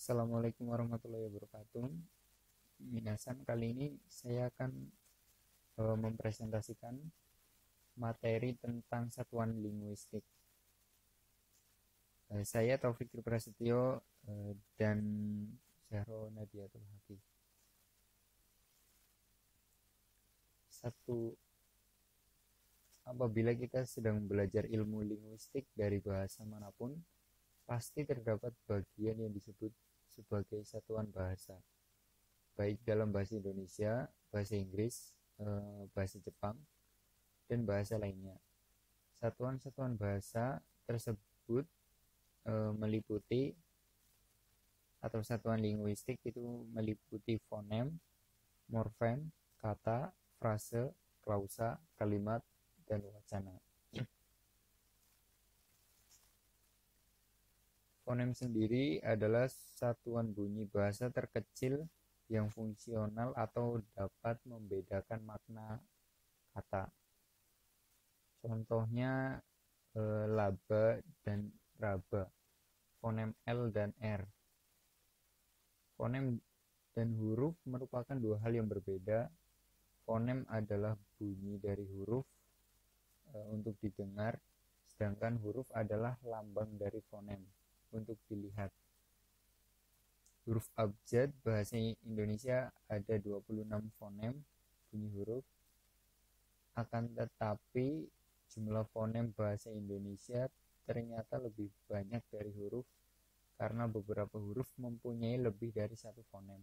Assalamualaikum warahmatullahi wabarakatuh. Minasan, kali ini saya akan mempresentasikan materi tentang satuan linguistik. Saya Taufik Prasetyo dan Zahro Nadiatul Haqi. Apabila kita sedang belajar ilmu linguistik dari bahasa manapun, pasti terdapat bagian yang disebut sebagai satuan bahasa, baik dalam bahasa Indonesia, bahasa Inggris, bahasa Jepang, dan bahasa lainnya. Satuan-satuan bahasa tersebut meliputi, atau satuan linguistik itu meliputi fonem, morfem, kata, frase, klausa, kalimat, dan wacana. Fonem sendiri adalah satuan bunyi bahasa terkecil yang fungsional atau dapat membedakan makna kata. Contohnya laba dan raba, fonem L dan R. Fonem dan huruf merupakan dua hal yang berbeda. Fonem adalah bunyi dari huruf untuk didengar, sedangkan huruf adalah lambang dari fonem untuk dilihat. Huruf abjad bahasa Indonesia ada 26 fonem bunyi huruf. Akan tetapi jumlah fonem bahasa Indonesia ternyata lebih banyak dari huruf karena beberapa huruf mempunyai lebih dari satu fonem.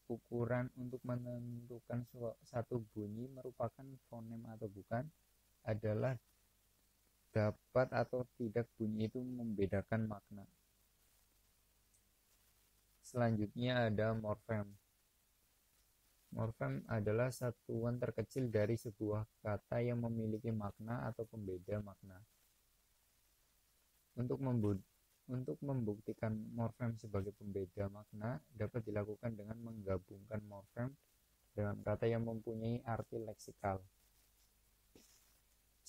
Ukuran untuk menentukan satu bunyi merupakan fonem atau bukan adalah dapat atau tidak bunyi itu membedakan makna. Selanjutnya ada morfem. Morfem adalah satuan terkecil dari sebuah kata yang memiliki makna atau pembeda makna. Untuk membuktikan morfem sebagai pembeda makna dapat dilakukan dengan menggabungkan morfem dengan kata yang mempunyai arti leksikal.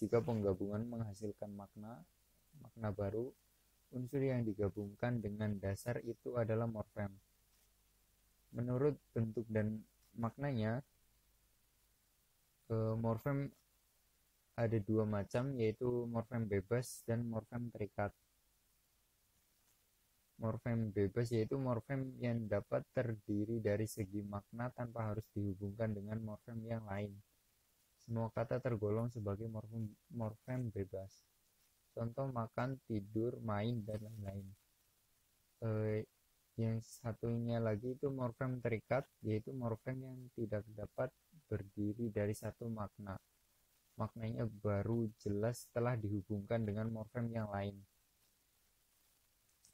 Jika penggabungan menghasilkan makna baru, unsur yang digabungkan dengan dasar itu adalah morfem. Menurut bentuk dan maknanya, morfem ada dua macam, yaitu morfem bebas dan morfem terikat. Morfem bebas yaitu morfem yang dapat terdiri dari segi makna tanpa harus dihubungkan dengan morfem yang lain. Semua kata tergolong sebagai morfem bebas. Contoh makan, tidur, main, dan lain-lain. Yang satunya lagi itu morfem terikat, yaitu morfem yang tidak dapat berdiri dari satu makna. Maknanya baru jelas setelah dihubungkan dengan morfem yang lain.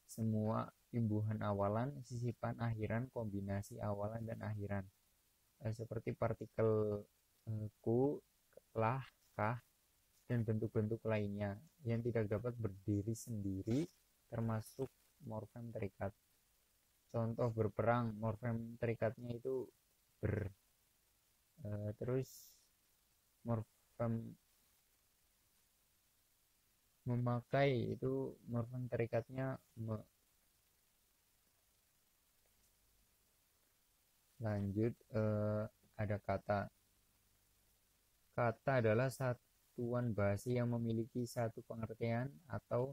Semua imbuhan awalan, sisipan akhiran, kombinasi awalan dan akhiran, seperti partikel ku, lah, kah, dan bentuk-bentuk lainnya yang tidak dapat berdiri sendiri termasuk morfem terikat. Contoh berperang, morfem terikatnya itu ber. Terus morfem memakai itu morfem terikatnya me. Lanjut, ada kata. Kata adalah satuan bahasa yang memiliki satu pengertian, atau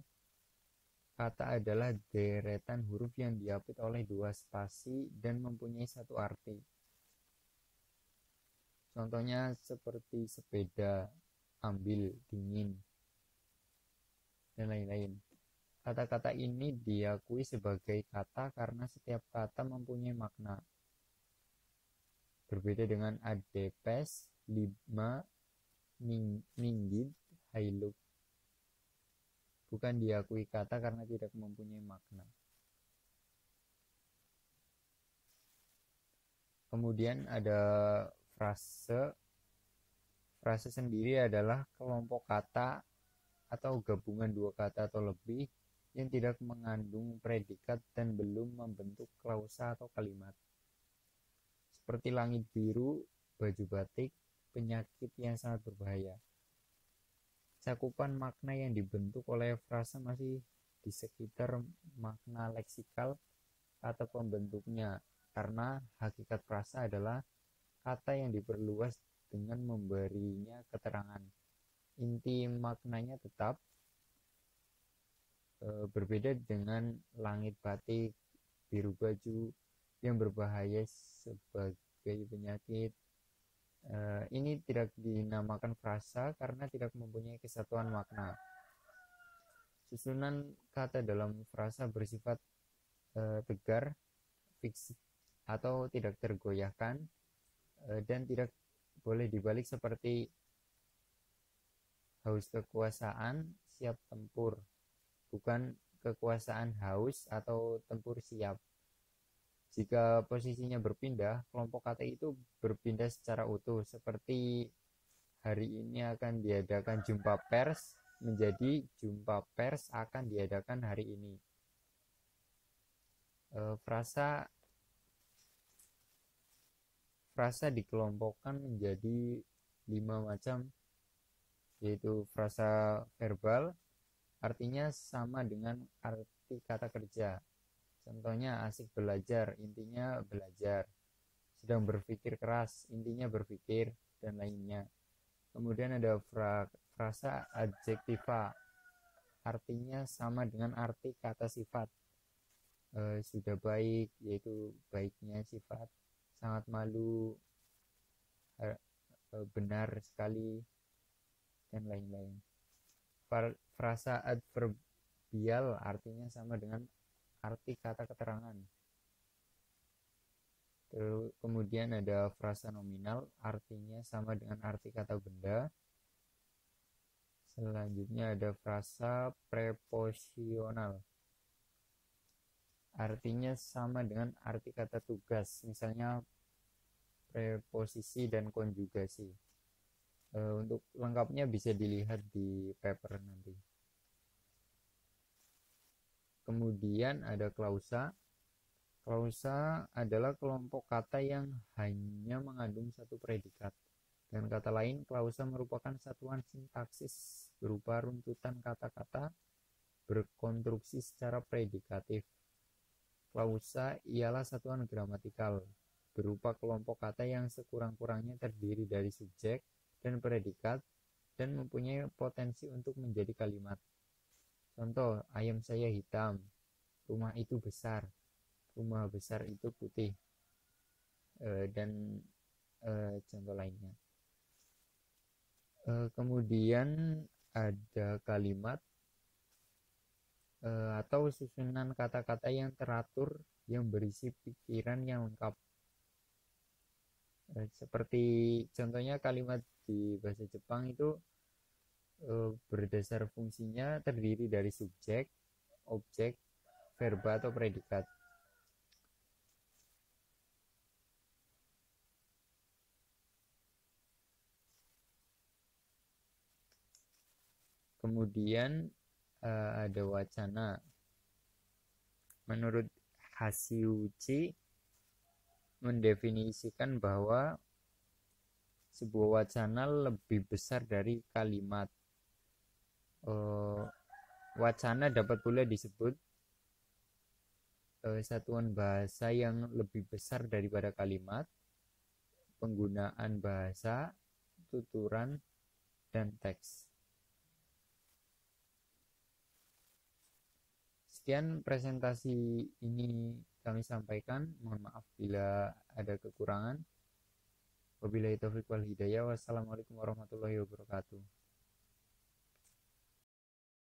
kata adalah deretan huruf yang diapit oleh dua spasi dan mempunyai satu arti. Contohnya seperti sepeda, ambil, dingin, dan lain-lain. Kata-kata ini diakui sebagai kata karena setiap kata mempunyai makna. Berbeda dengan adepes, lima, ninggid, hailuk. Bukan diakui kata karena tidak mempunyai makna. Kemudian ada frase. Frase sendiri adalah kelompok kata atau gabungan dua kata atau lebih yang tidak mengandung predikat dan belum membentuk klausa atau kalimat. Seperti langit biru, baju batik, penyakit yang sangat berbahaya. Cakupan makna yang dibentuk oleh frase masih di sekitar makna leksikal kata pembentuknya, karena hakikat frasa adalah kata yang diperluas dengan memberinya keterangan. Inti maknanya tetap, berbeda dengan langit batik, biru baju yang berbahaya sebagai penyakit. Ini tidak dinamakan frasa karena tidak mempunyai kesatuan makna. Susunan kata dalam frasa bersifat tegar, fix atau tidak tergoyahkan, dan tidak boleh dibalik seperti haus kekuasaan, siap tempur, bukan kekuasaan haus atau tempur siap. Jika posisinya berpindah, kelompok kata itu berpindah secara utuh, seperti hari ini akan diadakan jumpa pers menjadi jumpa pers akan diadakan hari ini. Frasa dikelompokkan menjadi 5 macam, yaitu frasa verbal, artinya sama dengan arti kata kerja. Contohnya asik belajar, intinya belajar. Sedang berpikir keras, intinya berpikir, dan lainnya. Kemudian ada frasa adjektiva, artinya sama dengan arti kata sifat. Sudah baik, yaitu baiknya sifat. Sangat malu, benar sekali, dan lain-lain. Frasa adverbial artinya sama dengan arti kata keterangan. Kemudian ada frasa nominal, artinya sama dengan arti kata benda. Selanjutnya ada frasa preposisional, artinya sama dengan arti kata tugas, misalnya preposisi dan konjugasi. Untuk lengkapnya bisa dilihat di paper nanti. Kemudian ada klausa. Klausa adalah kelompok kata yang hanya mengandung satu predikat. Dengan kata lain, klausa merupakan satuan sintaksis berupa runtutan kata-kata berkonstruksi secara predikatif. Klausa ialah satuan gramatikal berupa kelompok kata yang sekurang-kurangnya terdiri dari subjek dan predikat dan mempunyai potensi untuk menjadi kalimat. Contoh, ayam saya hitam, rumah itu besar, rumah besar itu putih, dan contoh lainnya. Kemudian ada kalimat atau susunan kata-kata yang teratur yang berisi pikiran yang lengkap. Seperti contohnya kalimat di bahasa Jepang itu berdasar fungsinya terdiri dari subjek, objek, verba atau predikat. Kemudian ada wacana. Menurut Hashiuchi mendefinisikan bahwa sebuah wacana lebih besar dari kalimat. Wacana dapat pula disebut satuan bahasa yang lebih besar daripada kalimat, penggunaan bahasa, tuturan, dan teks. Sekian presentasi ini kami sampaikan. Mohon maaf bila ada kekurangan. Wabillahi taufiq wal hidayah. Wassalamualaikum warahmatullahi wabarakatuh.